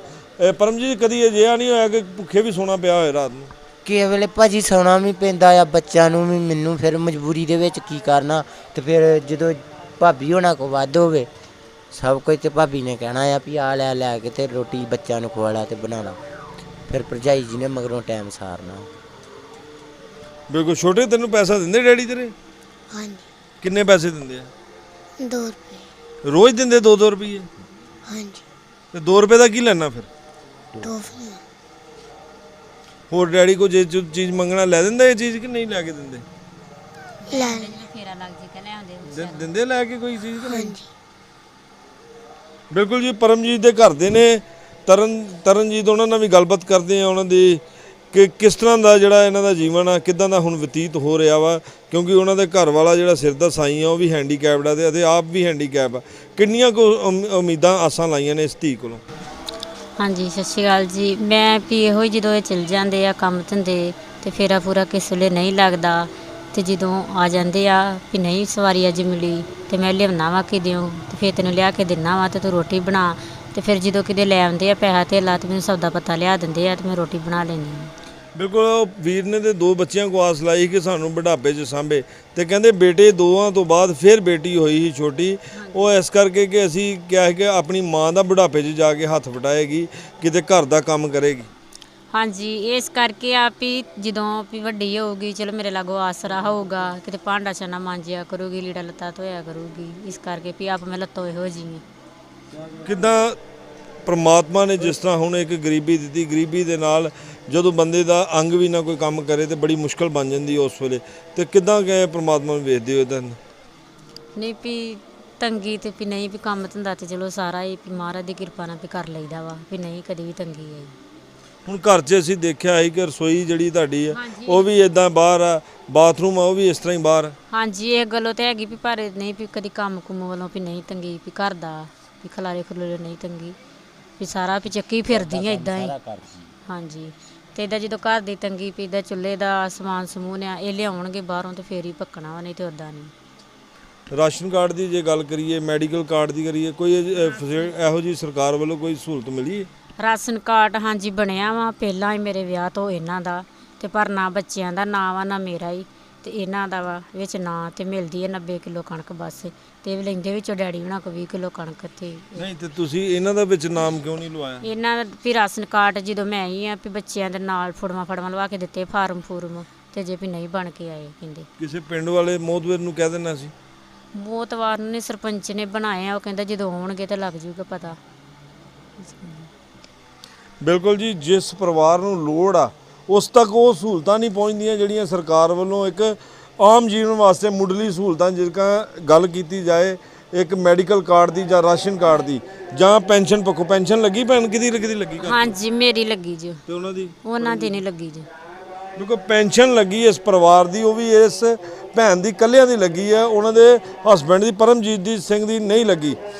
ਪਰਮਜੀਤ, ਕਦੀ ਅਜਿਹਾ ਨਹੀਂ ਹੋਇਆ ਕਿ ਭੁੱਖੇ ਵੀ ਸੌਣਾ ਪਿਆ ਹੋਏ ਰਾਤ ਨੂੰ? ਕਿਸੇ ਵੇਲੇ ਭਾਜੀ ਸੌਣਾ ਵੀ ਪੈਂਦਾ ਆ, ਬੱਚਿਆਂ ਨੂੰ ਵੀ, ਮੈਨੂੰ ਫਿਰ ਮਜਬੂਰੀ ਦੇ ਵਿੱਚ ਕੀ ਕਰਨਾ। ਤੇ ਫਿਰ ਜਦੋਂ ਭਾਬੀ ਹੋਣਾ ਕੋ ਵੱਧ ਹੋਵੇ ਸਭ ਕੁਝ, ਤੇ ਭਾਬੀ ਨੇ ਕਹਿਣਾ ਆ ਵੀ ਆ ਲੈ ਕੇ ਤੇ ਰੋਟੀ ਬੱਚਿਆਂ ਨੂੰ ਖਵਾ ਲਾ ਤੇ ਬਣਾ ਲਾ, ਫਿਰ ਭਰਜਾਈ ਜੀ ਨੇ ਮਗਰੋਂ ਟਾਈਮ ਸਾਰਨਾ। ਬਿਲਕੁਲ। ਛੋਟੇ ਤੈਨੂੰ ਪੈਸਾ ਦਿੰਦੇ ਡੈਡੀ ਤੇਰੇ? ਹਾਂਜੀ। ਕਿੰਨੇ ਪੈਸੇ ਦਿੰਦੇ ਆ? 2 ਰੁਪਏ। ਰੋਜ਼ ਦਿੰਦੇ 2-2 ਰੁਪਏ? ਹਾਂਜੀ। ਤੇ 2 ਰੁਪਏ ਦਾ ਕੀ ਲੈਣਾ ਫਿਰ? ਟੋਫੀਆਂ। ਹੋਰ ਡੈਡੀ ਕੋ ਜੇ ਚੀਜ਼ ਮੰਗਣਾ ਲੈ ਦਿੰਦਾ ਇਹ ਚੀਜ਼ ਕਿ ਨਹੀਂ ਲੈ ਕੇ ਦਿੰਦੇ? ਲੈ ਲੈਂਦੇ। ਫੇਰਾ ਲੱਗ ਜੀ ਕੇ ਲੈ ਆਉਂਦੇ ਦਿੰਦੇ ਲੈ ਕੇ ਕੋਈ ਚੀਜ਼ ਕਿ ਨਹੀਂ? ਹਾਂਜੀ। ਬਿਲਕੁਲ ਜੀ, ਪਰਮਜੀਤ ਦੇ ਘਰ ਦੇ ਨੇ, ਤਰਨਜੀਤ, ਉਹਨਾਂ ਨਾਲ ਵੀ ਗੱਲਬਾਤ ਕਰਦੇ ਆ ਉਹਨਾਂ ਦੀ ਕਿ ਕਿਸ ਤਰ੍ਹਾਂ ਦਾ ਜਿਹੜਾ ਇਹਨਾਂ ਦਾ ਜੀਵਨ ਆ, ਕਿੱਦਾਂ ਦਾ ਹੁਣ ਬਤੀਤ ਹੋ ਰਿਹਾ ਵਾ, ਕਿਉਂਕਿ ਉਹਨਾਂ ਦੇ ਘਰ ਵਾਲਾ ਜਿਹੜਾ ਸਿਰ ਦਾ ਸਾਈਂ ਆ ਉਹ ਵੀ ਹੈਂਡੀਕੈਪਡ ਆ ਅਤੇ ਆਪ ਵੀ ਹੈਂਡੀਕੈਪ ਆ। ਕਿੰਨੀਆਂ ਕੁ ਉਮੀਦਾਂ ਆਸਾਂ ਲਾਈਆਂ ਨੇ ਇਸ ਧੀ ਕੋਲੋਂ? ਹਾਂਜੀ, ਸਤਿ ਸ਼੍ਰੀ ਅਕਾਲ ਜੀ। ਮੈਂ ਵੀ ਇਹੋ ਹੀ, ਜਦੋਂ ਇਹ ਚਲ ਜਾਂਦੇ ਆ ਕੰਮ ਧੰਦੇ ਤੇ ਫੇਰਾ ਪੂਰਾ ਕਿਸ ਵੇਲੇ ਨਹੀਂ ਲੱਗਦਾ, ਤੇ ਜਦੋਂ ਆ ਜਾਂਦੇ ਆ ਵੀ ਨਹੀਂ ਸਵਾਰੀ ਅੱਜ ਮਿਲੀ ਤੇ ਮੈਂ ਲਿਆਉਣਾ ਵਾ ਕਿ ਦਿਓ, ਤੇ ਫਿਰ ਤੈਨੂੰ ਲਿਆ ਕੇ ਦਿੰਦਾ ਵਾ ਤੇ ਤੂੰ ਰੋਟੀ ਬਣਾ। ਤੇ ਫਿਰ ਜਦੋਂ ਕਿਤੇ ਲੈ ਆਉਂਦੇ ਆ ਪੈਸਾ ਧੇਲਾ ਤੇ ਮੈਨੂੰ ਸੌਦਾ ਪੱਤਾ ਲਿਆ ਦਿੰਦੇ ਆ ਤੇ ਮੈਂ ਰੋਟੀ ਬਣਾ ਲੈਂਦੀ ਹਾਂ। ਬਿਲਕੁਲ। ਵੀਰ ਨੇ ਤੇ 2 ਬੱਚਿਆਂ ਕੋ ਆਸ ਲਾਈ ਕਿ ਸਾਨੂੰ ਬੁਢਾਪੇ 'ਚ ਸਾਂਭੇ, ਤੇ ਕਹਿੰਦੇ ਬੇਟੇ 2 ਤੋਂ ਬਾਅਦ ਫਿਰ ਬੇਟੀ ਹੋਈ ਸੀ ਛੋਟੀ, ਉਹ ਇਸ ਕਰਕੇ ਕਿ ਅਸੀਂ ਕਿਹਾ ਕਿ ਆਪਣੀ ਮਾਂ ਦਾ ਬੁਢਾਪੇ 'ਚ ਜਾ ਕੇ ਹੱਥ ਵਟਾਏਗੀ, ਕਿਤੇ ਘਰ ਦਾ ਕੰਮ ਕਰੇਗੀ। ਹਾਂਜੀ, ਇਸ ਕਰਕੇ ਆ ਵੀ ਜਦੋਂ ਵੀ ਵੱਡੀ ਹੋਊਗੀ, ਚਲੋ ਮੇਰੇ ਲਾਗੋਂ ਆਸਰਾ ਹੋਊਗਾ, ਕਿਤੇ ਭਾਂਡਾ ਛਾਨਾ ਮਾਂਜਿਆ ਕਰੂਗੀ, ਲੀੜਾ ਲੱਤਾ ਧੋਇਆ ਕਰੂਗੀ, ਇਸ ਕਰਕੇ ਵੀ ਆਪ ਮੈਂ ਲੱਤੋਂ ਇਹੋ ਜਿਹੀ। ਕਿੱਦਾਂ ਪਰਮਾਤਮਾ ਨੇ ਜਿਸ ਤਰ੍ਹਾਂ ਹੁਣ ਇੱਕ ਗਰੀਬੀ ਦਿੱਤੀ, ਗਰੀਬੀ ਦੇ ਨਾਲ ਜਦੋਂ ਬੰਦੇ ਦਾ ਅੰਗ ਵੀ ਨਾ ਕੋਈ ਕੰਮ ਕਰੇ ਤੇ ਬੜੀ ਮੁਸ਼ਕਲ ਬਣ ਜਾਂਦੀ ਉਸ ਵੇਲੇ, ਤੇ ਕਿੱਦਾਂ ਕਿ ਪਰਮਾਤਮਾ ਨੂੰ ਵੇਖਦੇ ਹੋ ਇਹਦਾ? ਨਹੀਂ ਵੀ ਤੰਗੀ ਤੇ ਵੀ ਨਹੀਂ ਵੀ ਕੰਮ ਧੰਦਾ ਤੇ ਚਲੋ ਸਾਰਾ ਹੀ ਵੀ ਮਹਾਰਾਜ ਦੀ ਕਿਰਪਾ ਨਾਲ ਵੀ ਕਰ ਲਈਦਾ ਵਾ, ਵੀ ਨਹੀਂ ਕਦੀ ਵੀ ਤੰਗੀ ਆਈ। ਹੁਣ ਘਰ 'ਚ ਅਸੀਂ ਦੇਖਿਆ ਸੀ ਕਿ ਰਸੋਈ ਜਿਹੜੀ ਤੁਹਾਡੀ ਆ ਉਹ ਵੀ ਇਦਾਂ ਬਾਹਰ ਆ, ਬਾਥਰੂਮ ਆ ਉਹ ਵੀ ਇਸ ਤਰ੍ਹਾਂ ਹੀ ਬਾਹਰ? ਹਾਂਜੀ, ਇਹ ਗੱਲੋਂ ਤੇ ਹੈਗੀ ਵੀ ਪਰ ਨਹੀਂ ਵੀ ਕਦੀ ਕੰਮ ਕੁੰਮ ਵੱਲੋਂ ਵੀ ਨਹੀਂ ਤੰਗੀ, ਵੀ ਘਰ ਦਾ ਵੀ ਖਲਾਰੇ ਖਲੂਰੇ ਨਹੀਂ ਤੰਗੀ, ਵੀ ਸਾਰਾ ਵੀ ਚੱਕੀ ਫਿਰਦੀ ਆ ਇਦਾਂ ਹੀ। ਹਾਂਜੀ, ਤੇ ਇਹਦਾ ਜਦੋਂ ਘਰ ਦੀ ਤੰਗੀ ਪਈ ਦਾ ਚੁੱਲ੍ਹੇ ਦਾ ਸਮਾਨ ਸਮੂਨ ਆ ਇਹ ਲਿਆਉਣਗੇ ਬਾਹਰੋਂ ਤੇ ਫੇਰ ਹੀ ਪੱਕਣਾ ਵਾ, ਨਹੀਂ ਤੇ ਉੱਦਾਂ ਨਹੀਂ। ਰਾਸ਼ਨ ਕਾਰਡ ਦੀ ਜੇ ਗੱਲ ਕਰੀਏ, ਮੈਡੀਕਲ ਕਾਰਡ ਦੀ ਕਰੀਏ, ਕੋਈ ਇਹੋ ਜਿਹੀ ਸਰਕਾਰ ਵੱਲੋਂ ਕੋਈ ਸਹੂਲਤ ਮਿਲੀ ਹੈ? ਰਾਸ਼ਨ ਕਾਰਡ ਹਾਂਜੀ ਬਣਿਆ ਵਾ ਪਹਿਲਾਂ ਹੀ ਮੇਰੇ ਵਿਆਹ ਤੋਂ ਇਹਨਾਂ ਦਾ, ਤੇ ਪਰ ਨਾ ਬੱਚਿਆਂ ਦਾ ਨਾਂ ਵਾ ਨਾ ਮੇਰਾ ਹੀ, ਤੇ ਇਹਨਾਂ ਦਾ ਵਾ ਵਿੱਚ ਨਾਂ ਤੇ ਮਿਲਦੀ ਹੈ 90 ਕਿਲੋ ਕਣਕ ਬਸ, ਤੇ ਵੀ ਲੈਂਦੇ ਵਿੱਚੋਂ ਡੈਡੀ ਉਹਨਾਂ ਕੋਲ 20 ਕਿਲੋ ਕਣਕ। ਤੇ ਨਹੀਂ ਤੇ ਤੁਸੀਂ ਇਹਨਾਂ ਦਾ ਵਿੱਚ ਨਾਮ ਕਿਉਂ ਨਹੀਂ ਲਵਾਇਆ? ਇਹਨਾਂ ਦਾ ਵੀ ਰਾਸ਼ਨ ਕਾਰਡ ਜਦੋਂ ਮੈਂ ਆਈ ਆ ਵੀ ਬੱਚਿਆਂ ਦੇ ਨਾਲ ਫੜਵਾ ਲਵਾ ਕੇ ਦਿੱਤੇ ਫਾਰਮ ਫੂਰਮ, ਤੇ ਜੇ ਵੀ ਨਹੀਂ ਬਣ ਕੇ ਆਏ ਕਹਿੰਦੇ ਕਿਸੇ ਪਿੰਡ ਵਾਲੇ ਮੋਹਤਵਰ ਨੂੰ ਕਹਿ ਦੇਣਾ ਸੀ। ਮੋਤਵਾਰ ਨੇ ਸਰਪੰਚ ਨੇ ਬਣਾਏ ਆ, ਉਹ ਕਹਿੰਦਾ ਜਦੋਂ ਆਉਣਗੇ ਤਾਂ ਲੱਗ ਜੂਗਾ ਪਤਾ। ਬਿਲਕੁਲ ਜੀ, ਜਿਸ ਪਰਿਵਾਰ ਨੂੰ ਲੋੜ ਆ ਉਸ ਤੱਕ ਉਹ ਸਹੂਲਤਾਂ ਨਹੀਂ ਪਹੁੰਚਦੀਆਂ ਜਿਹੜੀਆਂ ਸਰਕਾਰ ਵੱਲੋਂ ਇੱਕ ਆਮ ਜੀਵਨ ਵਾਸਤੇ ਮੁੱਢਲੀ ਸਹੂਲਤਾਂ, ਜਿਸਕਾ ਗੱਲ ਕੀਤੀ ਜਾਏ ਇੱਕ ਮੈਡੀਕਲ ਕਾਰਡ ਦੀ ਜਾਂ ਰਾਸ਼ਨ ਕਾਰਡ ਦੀ ਜਾਂ ਪੈਨਸ਼ਨ ਪੱਖੋਂ। ਪੈਨਸ਼ਨ ਲੱਗੀ ਭੈਣ ਕਿਹਦੀ ਲੱਗੀ? ਹਾਂਜੀ ਮੇਰੀ ਲੱਗੀ ਜੀ, ਤੇ ਉਹਨਾਂ ਦੀ ਨਹੀਂ ਲੱਗੀ ਜੀ। ਕਿਉਂਕਿ ਪੈਨਸ਼ਨ ਲੱਗੀ ਇਸ ਪਰਿਵਾਰ ਦੀ, ਉਹ ਵੀ ਇਸ ਭੈਣ ਦੀ ਇਕੱਲਿਆਂ ਦੀ ਲੱਗੀ ਹੈ, ਉਹਨਾਂ ਦੇ ਹਸਬੈਂਡ ਦੀ ਪਰਮਜੀਤ ਸਿੰਘ ਦੀ ਨਹੀਂ ਲੱਗੀ।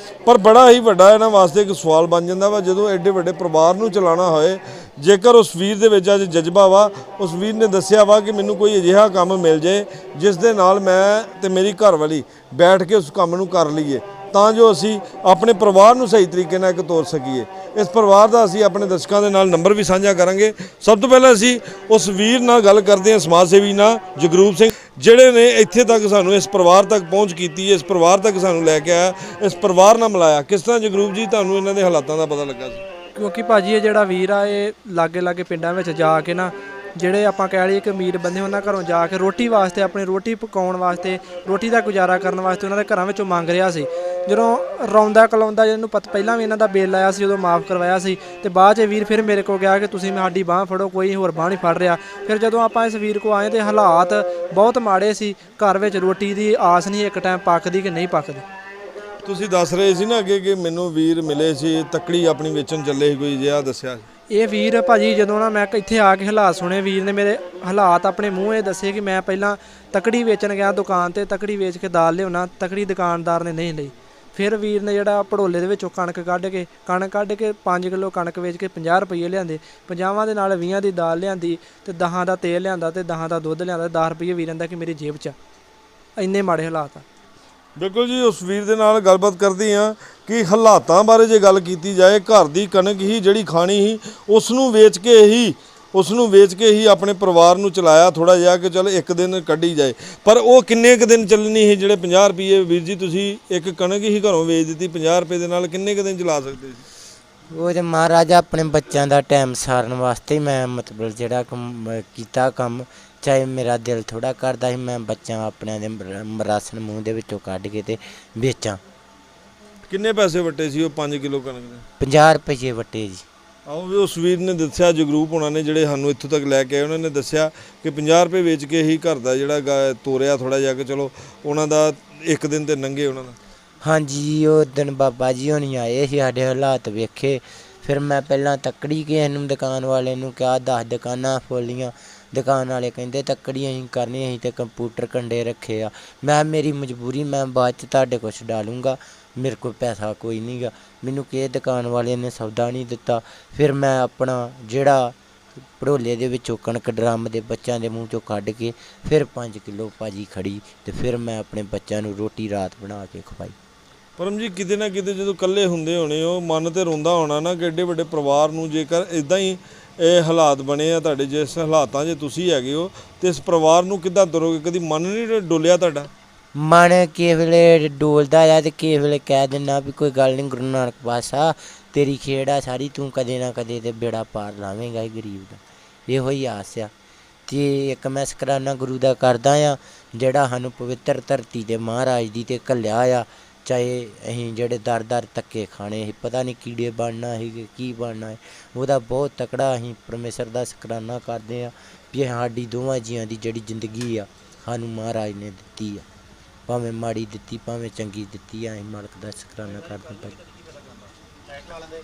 ਪਰ ਬੜਾ ਹੀ ਵੱਡਾ ਇਹਨਾਂ ਵਾਸਤੇ ਇੱਕ ਸਵਾਲ ਬਣ ਜਾਂਦਾ ਵਾ ਜਦੋਂ ਐਡੇ ਵੱਡੇ ਪਰਿਵਾਰ ਨੂੰ ਚਲਾਉਣਾ ਹੋਏ। ਜੇਕਰ ਉਸ ਵੀਰ ਦੇ ਵਿੱਚ ਅੱਜ ਜਜ਼ਬਾ ਵਾ, ਉਸ ਵੀਰ ਨੇ ਦੱਸਿਆ ਵਾ ਕਿ ਮੈਨੂੰ ਕੋਈ ਅਜਿਹਾ ਕੰਮ ਮਿਲ ਜਾਏ ਜਿਸ ਦੇ ਨਾਲ ਮੈਂ ਤੇ ਮੇਰੀ ਘਰਵਾਲੀ ਬੈਠ ਕੇ ਉਸ ਕੰਮ ਨੂੰ ਕਰ ਲਈਏ, ਤਾਂ ਜੋ ਅਸੀਂ ਆਪਣੇ ਪਰਿਵਾਰ ਨੂੰ ਸਹੀ ਤਰੀਕੇ ਨਾਲ ਇੱਕ ਤੋਰ ਸਕੀਏ। ਇਸ ਪਰਿਵਾਰ ਦਾ ਅਸੀਂ ਆਪਣੇ ਦਰਸ਼ਕਾਂ ਦੇ ਨਾਲ ਨੰਬਰ ਵੀ ਸਾਂਝਾ ਕਰਾਂਗੇ। ਸਭ ਤੋਂ ਪਹਿਲਾਂ ਅਸੀਂ ਉਸ ਵੀਰ ਨਾਲ ਗੱਲ ਕਰਦੇ ਹਾਂ, ਸਮਾਜ ਸੇਵੀ ਨਾਲ ਜਗਰੂਪ ਸਿੰਘ, ਜਿਹੜੇ ਨੇ ਇੱਥੇ ਤੱਕ ਸਾਨੂੰ ਇਸ ਪਰਿਵਾਰ ਤੱਕ ਪਹੁੰਚ ਕੀਤੀ, ਇਸ ਪਰਿਵਾਰ ਤੱਕ ਸਾਨੂੰ ਲੈ ਕੇ ਆਇਆ, ਇਸ ਪਰਿਵਾਰ ਨਾਲ ਮਿਲਾਇਆ। ਕਿਸ ਤਰ੍ਹਾਂ ਜਗਰੂਪ ਜੀ ਤੁਹਾਨੂੰ ਇਹਨਾਂ ਦੇ ਹਾਲਾਤਾਂ ਦਾ ਪਤਾ ਲੱਗਾ ਸੀ? ਕਿਉਂਕਿ ਭਾਜੀ ਇਹ ਜਿਹੜਾ ਵੀਰ ਆ ਇਹ ਲਾਗੇ ਪਿੰਡਾਂ ਵਿੱਚ ਜਾ ਕੇ ਨਾ, ਜਿਹੜੇ ਆਪਾਂ ਕਹਿ ਲਈਏ ਕਿ ਅਮੀਰ ਬੰਦੇ ਉਹਨਾਂ ਘਰੋਂ ਜਾ ਕੇ ਰੋਟੀ ਵਾਸਤੇ, ਆਪਣੀ ਰੋਟੀ ਪਕਾਉਣ ਵਾਸਤੇ, ਰੋਟੀ ਦਾ ਗੁਜ਼ਾਰਾ ਕਰਨ ਵਾਸਤੇ ਉਹਨਾਂ ਦੇ ਘਰਾਂ ਵਿੱਚੋਂ ਮੰਗ ਰਿਹਾ ਸੀ। ਜਦੋਂ ਰੌਂਦਾ ਕਲਾਉਂਦਾ ਜਿਹਨੂੰ ਪਹਿਲਾਂ ਵੀ ਇਹਨਾਂ ਦਾ ਬਿੱਲ ਆਇਆ ਸੀ, ਜਦੋਂ ਮਾਫ ਕਰਵਾਇਆ ਸੀ, ਤੇ ਬਾਅਦ 'ਚ ਵੀਰ ਫਿਰ ਮੇਰੇ ਕੋਲ ਗਿਆ ਕਿ ਤੁਸੀਂ ਸਾਡੀ ਬਾਂਹ ਫੜੋ, ਕੋਈ ਹੋਰ ਬਾਂਹ ਨਹੀਂ ਫੜ ਰਿਹਾ। ਫਿਰ ਜਦੋਂ ਆਪਾਂ ਇਸ ਵੀਰ ਕੋਲ ਆਏ ਤੇ ਹਾਲਾਤ ਬਹੁਤ ਮਾੜੇ ਸੀ, ਘਰ ਵਿੱਚ ਰੋਟੀ ਦੀ ਆਸ ਨਹੀਂ ਇੱਕ ਟਾਈਮ ਪੱਕਦੀ ਕਿ ਨਹੀਂ ਪੱਕਦੀ। ਤੁਸੀਂ ਦੱਸ ਰਹੇ ਸੀ ਨਾ ਅੱਗੇ ਕਿ ਮੈਨੂੰ ਵੀਰ ਮਿਲੇ ਸੀ, ਤੱਕੜੀ ਆਪਣੀ ਵੇਚਣ ਚੱਲੇ ਸੀ, ਕੋਈ ਜਿਹਾ ਦੱਸਿਆ? ਇਹ ਵੀਰ ਭਾਜੀ ਜਦੋਂ ਨਾ ਮੈਂ ਇੱਥੇ ਆ ਕੇ ਹਾਲਾਤ ਸੁਣੇ, ਵੀਰ ਨੇ ਮੇਰੇ ਹਾਲਾਤ ਆਪਣੇ ਮੂੰਹ ਇਹ ਦੱਸੇ ਕਿ ਮੈਂ ਪਹਿਲਾਂ ਤੱਕੜੀ ਵੇਚਣ ਗਿਆ ਦੁਕਾਨ ਤੇ, ਤੱਕੜੀ ਵੇਚ ਕੇ ਦਾਲ ਲਿਆਉਣਾ, ਤੱਕੜੀ ਦੁਕਾਨਦਾਰ ਨੇ ਨਹੀਂ ਲਈ। ਫਿਰ ਵੀਰ ਨੇ ਜਿਹੜਾ ਭੜੋਲੇ ਦੇ ਵਿੱਚੋਂ ਕਣਕ ਕੱਢ ਕੇ 5 ਕਿਲੋ ਕਣਕ ਵੇਚ ਕੇ 50 ਰੁਪਏ ਲਿਆਂਦੇ, 50 ਦੇ ਨਾਲ 20 ਦੀ ਦਾਲ ਲਿਆਂਦੀ ਤੇ 10 ਦਾ ਤੇਲ ਲਿਆਂਦਾ ਤੇ 10 ਦਾ ਦੁੱਧ ਲਿਆਂਦਾ। 10 ਰੁਪਏ ਵੀਰ ਕਹਿੰਦਾ ਕਿ ਮੇਰੀ ਜੇਬ 'ਚ ਇੰਨੇ ਮਾੜੇ ਹਾਲਾਤ ਆ। ਬਿਲਕੁਲ ਜੀ, ਉਸ ਵੀਰ ਦੇ ਨਾਲ ਗੱਲਬਾਤ ਕਰਦੇ ਹਾਂ ਕਿ ਹਾਲਾਤਾਂ ਬਾਰੇ ਜੇ ਗੱਲ ਕੀਤੀ ਜਾਏ, ਘਰ ਦੀ ਕਣਕ ਹੀ ਜਿਹੜੀ ਖਾਣੀ ਸੀ ਉਸ ਨੂੰ ਵੇਚ ਕੇ ਹੀ ਆਪਣੇ ਪਰਿਵਾਰ ਨੂੰ ਚਲਾਇਆ ਥੋੜਾ ਜਿਹਾ ਕਿ ਚਲ ਇੱਕ ਦਿਨ ਕੱਢੀ ਜਾਏ। ਪਰ ਉਹ ਕਿੰਨੇ ਕੁ ਦਿਨ ਚੱਲਣੀ ਸੀ? ਜਿਹੜੇ 50 ਰੁਪਏ ਵੀਰ ਜੀ ਤੁਸੀਂ ਇੱਕ ਕਣਕ ਹੀ ਘਰੋਂ ਵੇਚ ਦਿੱਤੀ, 50 ਰੁਪਏ ਦੇ ਨਾਲ ਕਿੰਨੇ ਕੁ ਦਿਨ ਚਲਾ ਸਕਦੇ ਸੀ? ਉਹ ਤੇ ਮਹਾਰਾਜ ਆਪਣੇ ਬੱਚਿਆਂ ਦਾ ਟਾਈਮ ਸਾਰਨ ਵਾਸਤੇ ਹੀ ਮੈਂ ਮਤਲਬ ਜਿਹੜਾ ਕੀਤਾ ਕੰਮ, ਚਾਹੇ ਮੇਰਾ ਦਿਲ ਥੋੜਾ ਕਰਦਾ ਸੀ ਮੈਂ ਬੱਚਿਆਂ ਆਪਣਿਆਂ ਦੇ ਰਾਸ਼ਨ ਮੂੰਹ ਦੇ ਵਿੱਚੋਂ ਕੱਢ ਕੇ ਤੇ ਵੇਚਾਂ। ਕਿੰਨੇ ਪੈਸੇ ਵੱਟੇ ਸੀ ਉਹ 5 ਕਿਲੋ ਕਣਕ ਦੇ? 50 ਰੁਪਏ ਵੱਟੇ ਜੀ। ਆਓ ਵੀ ਉਸ ਵੀਰ ਨੇ ਦੱਸਿਆ, ਜਗਰੂਪ ਹੋਣਾ ਨੇ ਜਿਹੜੇ ਸਾਨੂੰ ਇੱਥੋਂ ਤੱਕ ਲੈ ਕੇ ਆਏ, ਉਹਨਾਂ ਨੇ ਦੱਸਿਆ ਕਿ 50 ਰੁਪਏ ਵੇਚ ਕੇ ਹੀ ਘਰ ਦਾ ਜਿਹੜਾ ਤੋਰਿਆ ਥੋੜਾ ਜਿਹਾ ਕਿ ਚਲੋ ਉਹਨਾਂ ਦਾ ਇੱਕ ਦਿਨ ਤੇ ਲੰਘੇ ਉਹਨਾਂ ਦਾ। ਹਾਂਜੀ, ਉਹ ਦਿਨ ਬਾਬਾ ਜੀ ਹੋਣੀ ਆਏ ਸੀ, ਸਾਡੇ ਹਾਲਾਤ ਵੇਖੇ। ਫਿਰ ਮੈਂ ਪਹਿਲਾਂ ਤੱਕੜੀ ਕਿਸੇ ਨੂੰ ਦੁਕਾਨ ਵਾਲੇ ਨੂੰ ਕਿਹਾ, 10 ਦੁਕਾਨਾਂ ਖੋਲ੍ਹੀਆਂ। ਦੁਕਾਨ ਵਾਲੇ ਕਹਿੰਦੇ ਤੱਕੜੀ ਅਸੀਂ ਕਰਨੀ, ਅਸੀਂ ਤੇ ਕੰਪਿਊਟਰ ਕੰਡੇ ਰੱਖੇ ਆ। ਮੈਂ ਮੇਰੀ ਮਜਬੂਰੀ, ਮੈਂ ਬਾਅਦ 'ਚ ਤੁਹਾਡੇ ਕੋਲ ਛਡਾ ਲੂੰਗਾ, ਮੇਰੇ ਕੋਲ ਪੈਸਾ ਕੋਈ ਨਹੀਂ ਗਾ। ਮੈਨੂੰ ਕਿਸੇ ਦੁਕਾਨ ਵਾਲੇ ਨੇ ਸੌਦਾ ਨਹੀਂ ਦਿੱਤਾ। ਫਿਰ ਮੈਂ ਆਪਣਾ ਜਿਹੜਾ ਭੜੋਲੇ ਦੇ ਵਿੱਚੋਂ ਕਣਕ ਡਰਮ ਦੇ ਬੱਚਿਆਂ ਦੇ ਮੂੰਹ 'ਚੋਂ ਕੱਢ ਕੇ ਫਿਰ 5 ਕਿਲੋ ਭਾਜੀ ਖੜੀ, ਤੇ ਫਿਰ ਮੈਂ ਆਪਣੇ ਬੱਚਿਆਂ ਨੂੰ ਰੋਟੀ ਰਾਤ ਬਣਾ ਕੇ ਖਵਾਈ। ਪਰਮ ਜੀ, ਕਿਤੇ ਨਾ ਕਿਤੇ ਜਦੋਂ ਇਕੱਲੇ ਹੁੰਦੇ ਹੋਣੇ ਹੋ, ਮਨ ਤੇ ਰੋਂਦਾ ਹੋਣਾ ਨਾ ਕਿ ਐਡੇ ਵੱਡੇ ਪਰਿਵਾਰ ਨੂੰ ਜੇਕਰ ਇਦਾਂ ਹੀ ਇਹ ਹਾਲਾਤ ਬਣੇ ਆ ਤੁਹਾਡੇ, ਜਿਸ ਹਾਲਾਤਾਂ 'ਚ ਤੁਸੀਂ ਹੈਗੇ ਹੋ, ਤੇ ਇਸ ਪਰਿਵਾਰ ਨੂੰ ਕਿੱਦਾਂ ਤੁਰੋਗੇ? ਕਦੀ ਮਨ ਨਹੀਂ ਡੋਲਿਆ ਤੁਹਾਡਾ? ਮਨ ਕਿਸੇ ਵੇਲੇ ਡੋਲਦਾ ਆ ਤੇ ਕਿਸੇ ਵੇਲੇ ਕਹਿ ਦਿੰਦਾ ਵੀ ਕੋਈ ਗੱਲ ਨਹੀਂ, ਗੁਰੂ ਨਾਨਕ ਪਾਤਸ਼ਾਹ ਤੇਰੀ ਖੇਡ ਆ ਸਾਰੀ, ਤੂੰ ਕਦੇ ਨਾ ਕਦੇ ਤੇ ਬੇੜਾ ਪਾਰ ਲਾਵੇਂਗਾ ਹੀ ਗਰੀਬ ਦਾ। ਇਹੋ ਹੀ ਆਸ ਆ। ਤੇ ਇੱਕ ਮੈਂ ਸ਼ੁਕਰਾਨਾ ਗੁਰੂ ਦਾ ਕਰਦਾ ਆ ਜਿਹੜਾ ਸਾਨੂੰ ਪਵਿੱਤਰ ਧਰਤੀ ਦੇ ਮਹਾਰਾਜ ਦੀ ਤੇ ਘੱਲਿਆ ਆ। ਚਾਹੇ ਅਸੀਂ ਜਿਹੜੇ ਦਰ ਧੱਕੇ ਖਾਣੇ ਸੀ, ਪਤਾ ਨਹੀਂ ਕੀੜੇ ਬਣਨਾ ਸੀ ਕੀ ਬਣਨਾ ਹੈ, ਉਹਦਾ ਬਹੁਤ ਤਕੜਾ ਅਸੀਂ ਪਰਮੇਸ਼ਰ ਦਾ ਸ਼ੁਕਰਾਨਾ ਕਰਦੇ ਹਾਂ ਵੀ ਸਾਡੀ ਦੋਵਾਂ ਜੀਆਂ ਦੀ ਜਿਹੜੀ ਜ਼ਿੰਦਗੀ ਆ ਸਾਨੂੰ ਮਹਾਰਾਜ ਨੇ ਦਿੱਤੀ ਆ, ਭਾਵੇਂ ਮਾੜੀ ਦਿੱਤੀ ਭਾਵੇਂ ਚੰਗੀ ਦਿੱਤੀ ਆ, ਅਸੀਂ ਮਾਲਕ ਦਾ ਸ਼ੁਕਰਾਨਾ ਕਰਦੇ ਹਾਂ।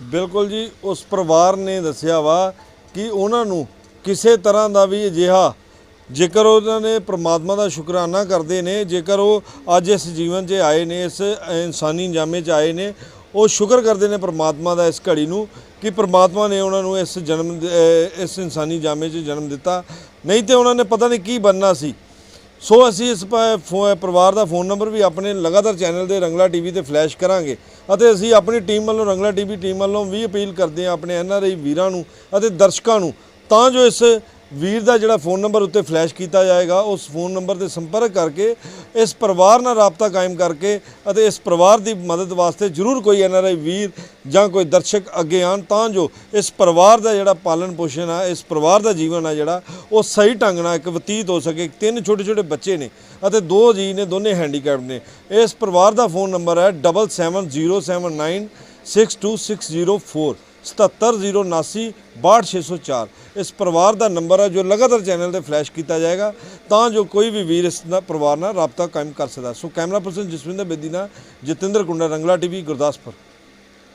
ਬਿਲਕੁਲ ਜੀ, ਉਸ ਪਰਿਵਾਰ ਨੇ ਦੱਸਿਆ ਵਾ ਕਿ ਉਹਨਾਂ ਨੂੰ ਕਿਸੇ ਤਰ੍ਹਾਂ ਦਾ ਵੀ ਅਜਿਹਾ, ਜੇਕਰ ਉਹਨਾਂ ਨੇ ਪ੍ਰਮਾਤਮਾ ਦਾ ਸ਼ੁਕਰਾਨਾ ਕਰਦੇ ਨੇ, ਜੇਕਰ ਉਹ ਅੱਜ ਇਸ ਜੀਵਨ 'ਚ ਆਏ ਨੇ, ਇਸ ਇਨਸਾਨੀ ਜਾਮੇ 'ਚ ਆਏ ਨੇ, ਉਹ ਸ਼ੁਕਰ ਕਰਦੇ ਨੇ ਪਰਮਾਤਮਾ ਦਾ ਇਸ ਘੜੀ ਨੂੰ ਕਿ ਪਰਮਾਤਮਾ ਨੇ ਉਹਨਾਂ ਨੂੰ ਇਸ ਇਨਸਾਨੀ ਜਾਮੇ 'ਚ ਜਨਮ ਦਿੱਤਾ, ਨਹੀਂ ਤੇ ਉਹਨਾਂ ਨੇ ਪਤਾ ਨਹੀਂ ਕੀ ਬਣਨਾ ਸੀ। ਸੋ ਅਸੀਂ ਇਸ ਪਰਿਵਾਰ ਦਾ ਫੋਨ ਨੰਬਰ ਵੀ ਆਪਣੇ ਲਗਾਤਾਰ ਚੈਨਲ ਦੇ ਰੰਗਲਾ ਟੀਵੀ ਤੇ ਫਲੈਸ਼ ਕਰਾਂਗੇ ਅਤੇ ਅਸੀਂ ਆਪਣੀ ਟੀਮ ਵੱਲੋਂ ਰੰਗਲਾ ਟੀਵੀ ਟੀਮ ਵੱਲੋਂ ਵੀ ਅਪੀਲ ਕਰਦੇ ਹਾਂ ਆਪਣੇ NRI ਵੀਰਾਂ ਨੂੰ ਅਤੇ ਦਰਸ਼ਕਾਂ ਨੂੰ, ਤਾਂ ਜੋ ਇਸ ਵੀਰ ਦਾ ਜਿਹੜਾ ਫੋਨ ਨੰਬਰ ਉੱਤੇ ਫਲੈਸ਼ ਕੀਤਾ ਜਾਏਗਾ ਉਸ ਫੋਨ ਨੰਬਰ ਤੇ ਸੰਪਰਕ ਕਰਕੇ ਇਸ ਪਰਿਵਾਰ ਨਾਲ ਰਾਬਤਾ ਕਾਇਮ ਕਰਕੇ ਅਤੇ ਇਸ ਪਰਿਵਾਰ ਦੀ ਮਦਦ ਵਾਸਤੇ ਜ਼ਰੂਰ ਕੋਈ NRI ਵੀਰ ਜਾਂ ਕੋਈ ਦਰਸ਼ਕ ਅੱਗੇ ਆਉਣ, ਤਾਂ ਜੋ ਇਸ ਪਰਿਵਾਰ ਦਾ ਜਿਹੜਾ ਪਾਲਣ ਪੋਸ਼ਣ ਆ, ਇਸ ਪਰਿਵਾਰ ਦਾ ਜੀਵਨ ਆ ਜਿਹੜਾ ਉਹ ਸਹੀ ਢੰਗ ਨਾਲ ਇੱਕ ਬਤੀਤ ਹੋ ਸਕੇ। 3 ਛੋਟੇ ਬੱਚੇ ਨੇ ਅਤੇ 2 ਜੀ ਨੇ, ਦੋਨੇ ਹੈਂਡੀਕੈਪ ਨੇ। ਇਸ ਪਰਿਵਾਰ ਦਾ ਫੋਨ ਨੰਬਰ ਹੈ 7707962604 7709962604। ਇਸ ਪਰਿਵਾਰ ਦਾ ਨੰਬਰ ਹੈ ਜੋ ਲਗਾਤਾਰ ਚੈਨਲ ਤੇ ਫਲੈਸ਼ ਕੀਤਾ ਜਾਏਗਾ, ਤਾਂ ਜੋ ਕੋਈ ਵੀ ਵੀਰ ਇਸ ਪਰਿਵਾਰ ਨਾਲ ਰਾਬਤਾ ਕਾਇਮ ਕਰ ਸਕਦਾ। So camera person Jaswinder Bedi ਨਾਲ ਜਤਿੰਦਰ ਕੁੰਡਾ, ਰੰਗਲਾ ਟੀਵੀ, ਗੁਰਦਾਸਪੁਰ।